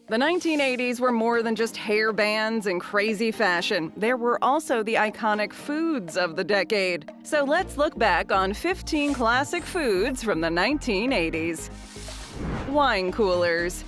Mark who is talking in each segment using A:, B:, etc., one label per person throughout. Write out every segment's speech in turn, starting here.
A: The 1980s were more than just hair bands and crazy fashion. There were also the iconic foods of the decade. So let's look back on 15 classic foods from the 1980s. Wine coolers.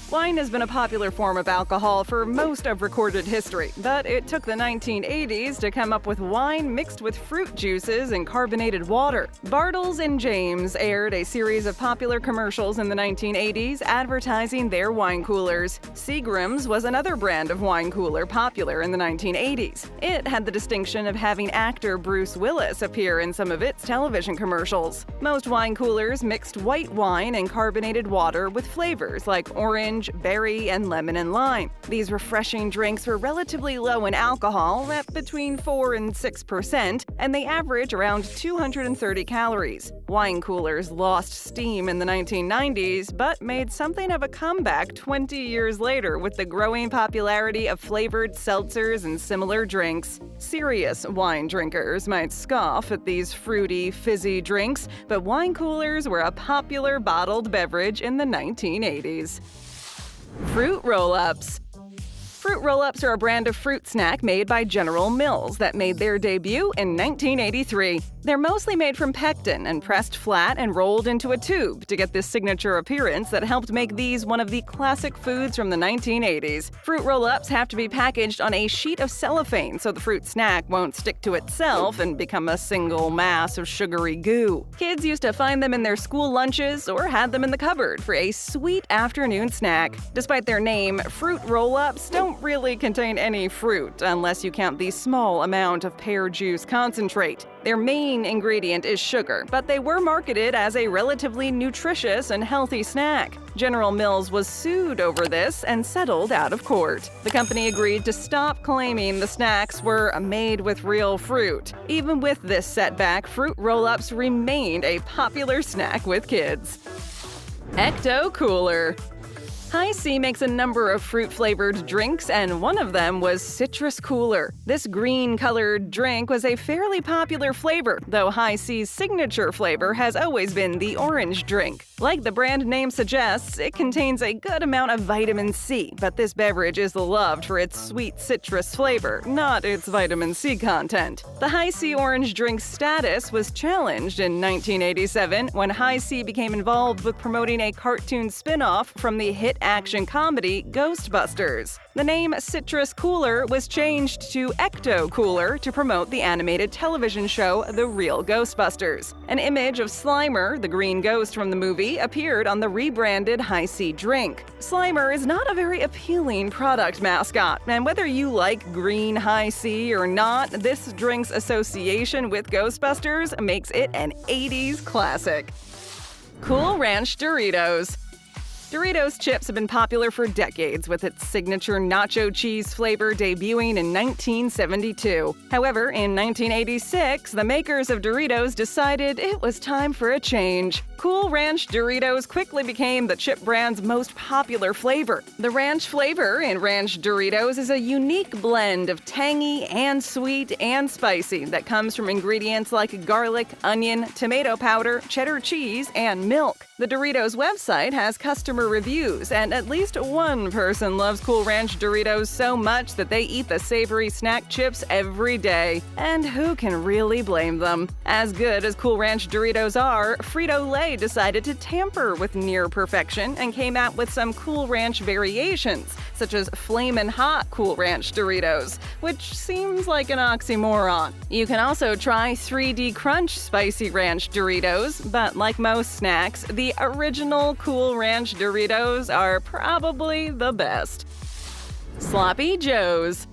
A: Wine has been a popular form of alcohol for most of recorded history, but it took the 1980s to come up with wine mixed with fruit juices and carbonated water. Bartles and James aired a series of popular commercials in the 1980s advertising their wine coolers. Seagram's was another brand of wine cooler popular in the 1980s. It had the distinction of having actor Bruce Willis appear in some of its television commercials. Most wine coolers mixed white wine and carbonated water with flavors like orange, berry, and lemon and lime. These refreshing drinks were relatively low in alcohol, at between 4 and 6%, and they average around 230 calories. Wine coolers lost steam in the 1990s, but made something of a comeback 20 years later with the growing popularity of flavored seltzers and similar drinks. Serious wine drinkers might scoff at these fruity, fizzy drinks, but wine coolers were a popular bottled beverage in the 1980s. Fruit roll-ups. Fruit roll-ups are a brand of fruit snack made by General Mills that made their debut in 1983. They're mostly made from pectin and pressed flat and rolled into a tube to get this signature appearance that helped make these one of the classic foods from the 1980s. Fruit roll-ups have to be packaged on a sheet of cellophane so the fruit snack won't stick to itself and become a single mass of sugary goo. Kids used to find them in their school lunches or had them in the cupboard for a sweet afternoon snack. Despite their name, fruit roll-ups don't really contain any fruit unless you count the small amount of pear juice concentrate. Their main ingredient is sugar, but they were marketed as a relatively nutritious and healthy snack. General Mills was sued over this and settled out of court. The company agreed to stop claiming the snacks were made with real fruit. Even with this setback, fruit roll-ups remained a popular snack with kids. Ecto Cooler. Hi-C makes a number of fruit-flavored drinks, and one of them was Citrus Cooler. This green-colored drink was a fairly popular flavor, though Hi-C's signature flavor has always been the orange drink. Like the brand name suggests, it contains a good amount of vitamin C, but this beverage is loved for its sweet citrus flavor, not its vitamin C content. The Hi-C orange drink's status was challenged in 1987 when Hi-C became involved with promoting a cartoon spin-off from the hit action comedy Ghostbusters. The name Citrus Cooler was changed to Ecto Cooler to promote the animated television show The Real Ghostbusters. An image of Slimer, the green ghost from the movie, appeared on the rebranded Hi-C drink. Slimer is not a very appealing product mascot, and whether you like green Hi-C or not, this drink's association with Ghostbusters makes it an 80s classic. Cool Ranch Doritos. Doritos chips have been popular for decades, with its signature nacho cheese flavor debuting in 1972. However, in 1986, the makers of Doritos decided it was time for a change. Cool Ranch Doritos quickly became the chip brand's most popular flavor. The ranch flavor in Ranch Doritos is a unique blend of tangy and sweet and spicy that comes from ingredients like garlic, onion, tomato powder, cheddar cheese, and milk. The Doritos website has customer reviews, and at least one person loves Cool Ranch Doritos so much that they eat the savory snack chips every day. And who can really blame them? As good as Cool Ranch Doritos are, Frito-Lay decided to tamper with near perfection and came out with some Cool Ranch variations, such as Flamin' Hot Cool Ranch Doritos, which seems like an oxymoron. You can also try 3D Crunch Spicy Ranch Doritos, but like most snacks, the original Cool Ranch Doritos are probably the best. Sloppy Joes.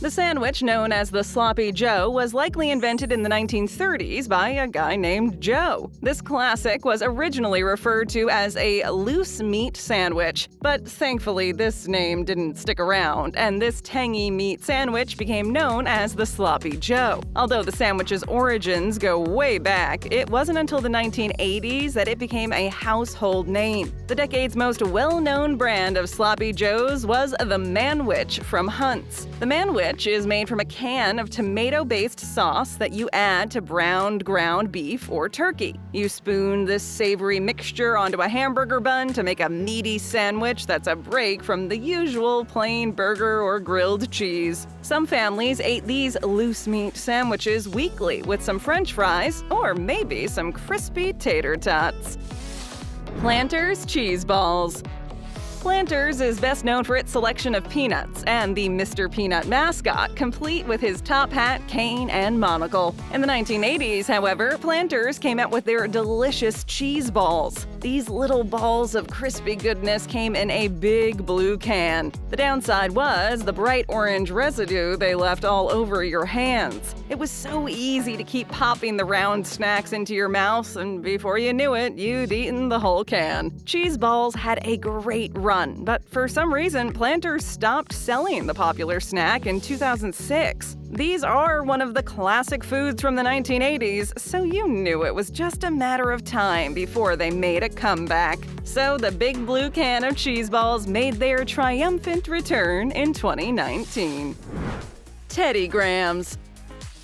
A: The sandwich, known as the Sloppy Joe, was likely invented in the 1930s by a guy named Joe. This classic was originally referred to as a loose meat sandwich, but thankfully this name didn't stick around, and this tangy meat sandwich became known as the Sloppy Joe. Although the sandwich's origins go way back, it wasn't until the 1980s that it became a household name. The decade's most well-known brand of Sloppy Joes was the Manwich from Hunt's. The Manwich sandwich is made from a can of tomato-based sauce that you add to browned ground beef or turkey. You spoon this savory mixture onto a hamburger bun to make a meaty sandwich that's a break from the usual plain burger or grilled cheese. Some families ate these loose meat sandwiches weekly with some French fries or maybe some crispy tater tots. Planters Cheese Balls. Planters is best known for its selection of peanuts and the Mr. Peanut mascot, complete with his top hat, cane, and monocle. In the 1980s, however, Planters came out with their delicious cheese balls. These little balls of crispy goodness came in a big blue can. The downside was the bright orange residue they left all over your hands. It was so easy to keep popping the round snacks into your mouth, and before you knew it, you'd eaten the whole can. Cheese balls had a great run, but for some reason, Planters stopped selling the popular snack in 2006. These are one of the classic foods from the 1980s, so you knew it was just a matter of time before they made a comeback. So the big blue can of cheese balls made their triumphant return in 2019. Teddy Grahams.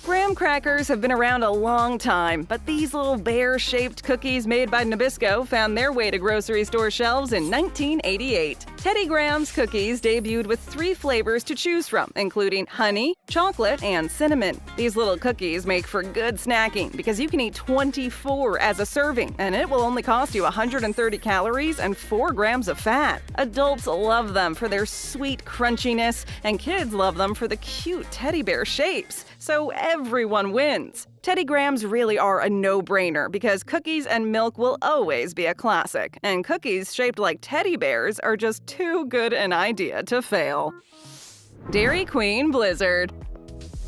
A: Graham crackers have been around a long time, but these little bear-shaped cookies made by Nabisco found their way to grocery store shelves in 1988. Teddy Grahams cookies debuted with 3 flavors to choose from, including honey, chocolate, and cinnamon. These little cookies make for good snacking because you can eat 24 as a serving, and it will only cost you 130 calories and 4 grams of fat. Adults love them for their sweet crunchiness, and kids love them for the cute teddy bear shapes. So everyone wins. Teddy Grahams really are a no-brainer because cookies and milk will always be a classic, and cookies shaped like teddy bears are just too good an idea to fail. Dairy Queen Blizzard.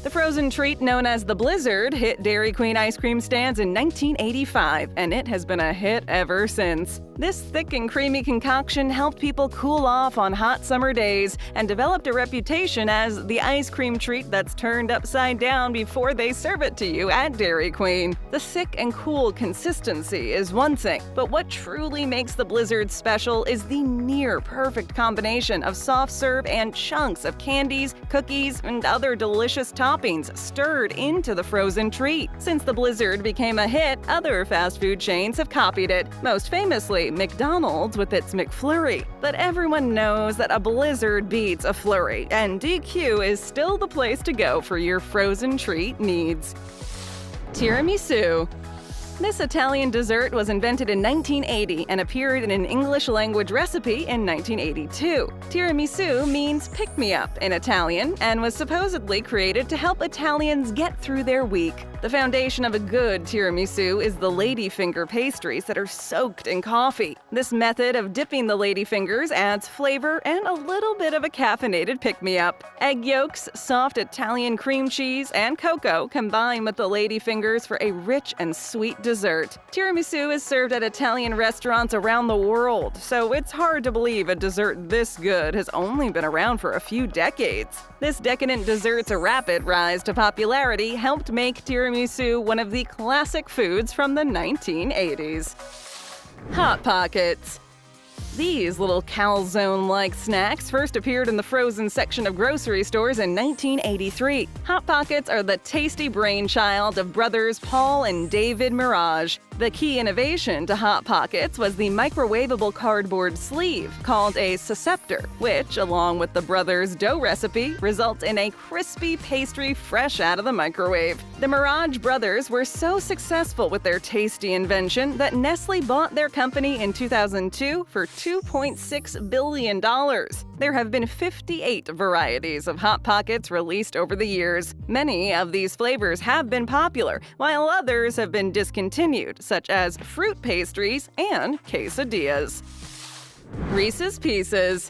A: The frozen treat known as the Blizzard hit Dairy Queen ice cream stands in 1985, and it has been a hit ever since. This thick and creamy concoction helped people cool off on hot summer days and developed a reputation as the ice cream treat that's turned upside down before they serve it to you at Dairy Queen. The thick and cool consistency is one thing, but what truly makes the Blizzard special is the near-perfect combination of soft serve and chunks of candies, cookies, and other delicious toppings stirred into the frozen treat. Since the Blizzard became a hit, other fast food chains have copied it, most famously McDonald's with its McFlurry. But everyone knows that a Blizzard beats a flurry, and DQ is still the place to go for your frozen treat needs. Tiramisu. This Italian dessert was invented in 1980 and appeared in an English-language recipe in 1982. Tiramisu means pick-me-up in Italian and was supposedly created to help Italians get through their week. The foundation of a good tiramisu is the ladyfinger pastries that are soaked in coffee. This method of dipping the ladyfingers adds flavor and a little bit of a caffeinated pick-me-up. Egg yolks, soft Italian cream cheese, and cocoa combine with the ladyfingers for a rich and sweet dessert. Tiramisu is served at Italian restaurants around the world, so it's hard to believe a dessert this good has only been around for a few decades. This decadent dessert's rapid rise to popularity helped make tiramisu one of the classic foods from the 1980s. Hot Pockets. These little calzone-like snacks first appeared in the frozen section of grocery stores in 1983. Hot Pockets are the tasty brainchild of brothers Paul and David Mirage. The key innovation to Hot Pockets was the microwavable cardboard sleeve, called a susceptor, which, along with the brothers' dough recipe, results in a crispy pastry fresh out of the microwave. The Mirage brothers were so successful with their tasty invention that Nestle bought their company in 2002 for $2.6 billion. There have been 58 varieties of Hot Pockets released over the years. Many of these flavors have been popular, while others have been discontinued, such as fruit pastries and quesadillas. Reese's Pieces.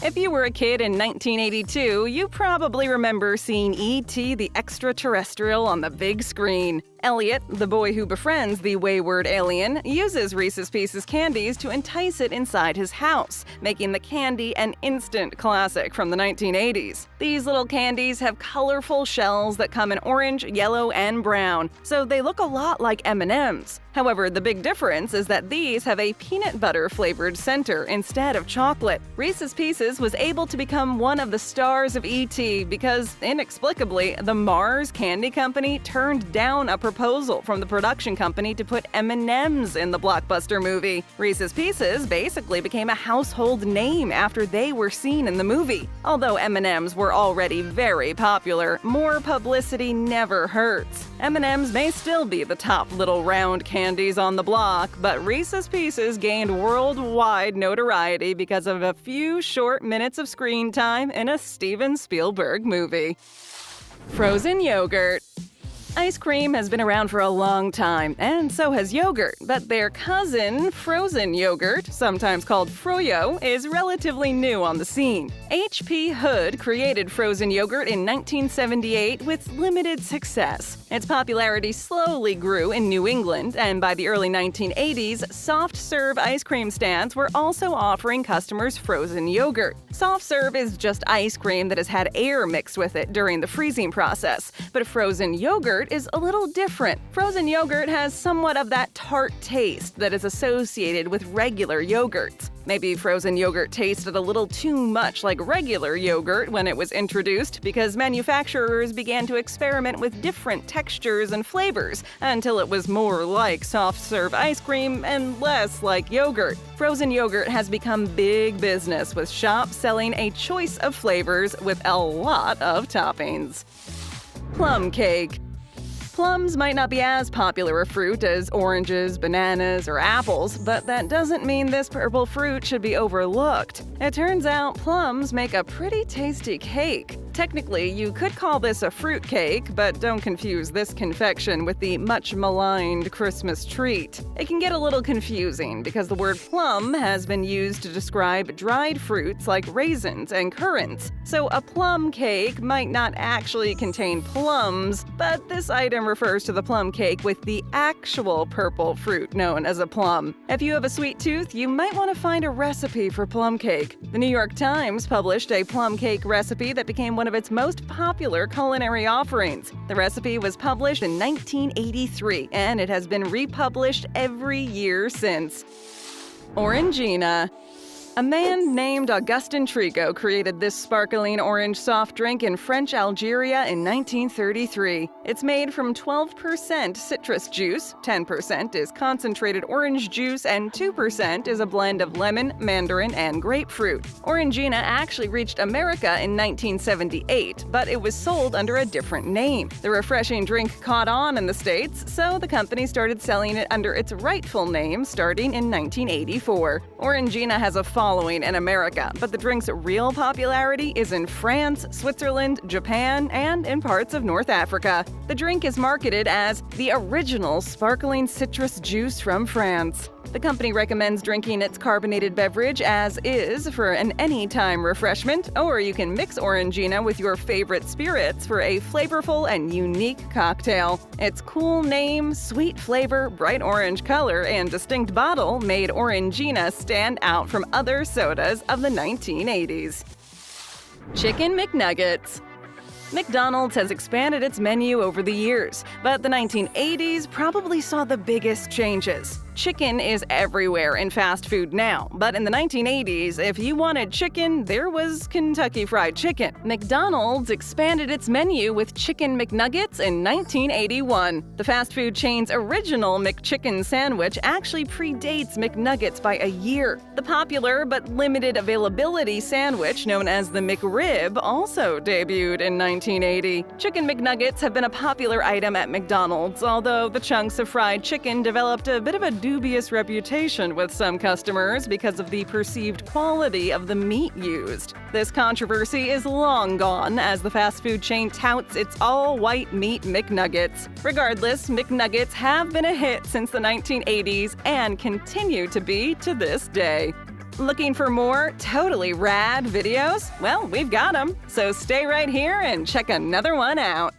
A: If you were a kid in 1982, you probably remember seeing E.T. the Extraterrestrial on the big screen. Elliot, the boy who befriends the wayward alien, uses Reese's Pieces candies to entice it inside his house, making the candy an instant classic from the 1980s. These little candies have colorful shells that come in orange, yellow, and brown, so they look a lot like M&Ms. However, the big difference is that these have a peanut butter-flavored center instead of chocolate. Reese's Pieces was able to become one of the stars of E.T. because, inexplicably, the Mars Candy Company turned down a proposal from the production company to put M&Ms in the blockbuster movie. Reese's Pieces basically became a household name after they were seen in the movie. Although M&Ms were already very popular, more publicity never hurts. M&Ms may still be the top little round candies on the block, but Reese's Pieces gained worldwide notoriety because of a few short minutes of screen time in a Steven Spielberg movie. Frozen yogurt. Ice cream has been around for a long time, and so has yogurt, but their cousin, frozen yogurt, sometimes called Froyo, is relatively new on the scene. H.P. Hood created frozen yogurt in 1978 with limited success. Its popularity slowly grew in New England, and by the early 1980s, soft-serve ice cream stands were also offering customers frozen yogurt. Soft-serve is just ice cream that has had air mixed with it during the freezing process, but frozen yogurt is a little different. Frozen yogurt has somewhat of that tart taste that is associated with regular yogurts. Maybe frozen yogurt tasted a little too much like regular yogurt when it was introduced because manufacturers began to experiment with different textures and flavors until it was more like soft-serve ice cream and less like yogurt. Frozen yogurt has become big business with shops selling a choice of flavors with a lot of toppings. Plum cake. Plums might not be as popular a fruit as oranges, bananas, or apples, but that doesn't mean this purple fruit should be overlooked. It turns out plums make a pretty tasty cake. Technically, you could call this a fruit cake, but don't confuse this confection with the much maligned Christmas treat. It can get a little confusing because the word plum has been used to describe dried fruits like raisins and currants. So a plum cake might not actually contain plums, but this item refers to the plum cake with the actual purple fruit known as a plum. If you have a sweet tooth, you might want to find a recipe for plum cake. The New York Times published a plum cake recipe that became one of its most popular culinary offerings. The recipe was published in 1983, and it has been republished every year since. Orangina. A man named Augustin Trigo created this sparkling orange soft drink in French Algeria in 1933. It's made from 12% citrus juice, 10% is concentrated orange juice, and 2% is a blend of lemon, mandarin, and grapefruit. Orangina actually reached America in 1978, but it was sold under a different name. The refreshing drink caught on in the States, so the company started selling it under its rightful name starting in 1984. Orangina has a following in America, but the drink's real popularity is in France, Switzerland, Japan, and in parts of North Africa. The drink is marketed as the original sparkling citrus juice from France. The company recommends drinking its carbonated beverage as is for an anytime refreshment, or you can mix Orangina with your favorite spirits for a flavorful and unique cocktail. Its cool name, sweet flavor, bright orange color, and distinct bottle made Orangina stand out from other sodas of the 1980s. Chicken McNuggets. McDonald's has expanded its menu over the years, but the 1980s probably saw the biggest changes. Chicken is everywhere in fast food now, but in the 1980s, if you wanted chicken, there was Kentucky Fried Chicken. McDonald's expanded its menu with Chicken McNuggets in 1981. The fast food chain's original McChicken sandwich actually predates McNuggets by a year. The popular but limited availability sandwich known as the McRib also debuted in 1980. Chicken McNuggets have been a popular item at McDonald's, although the chunks of fried chicken developed a bit of a dubious reputation with some customers because of the perceived quality of the meat used. This controversy is long gone as the fast food chain touts its all-white meat McNuggets. Regardless, McNuggets have been a hit since the 1980s and continue to be to this day. Looking for more totally rad videos? Well, we've got them, so stay right here and check another one out.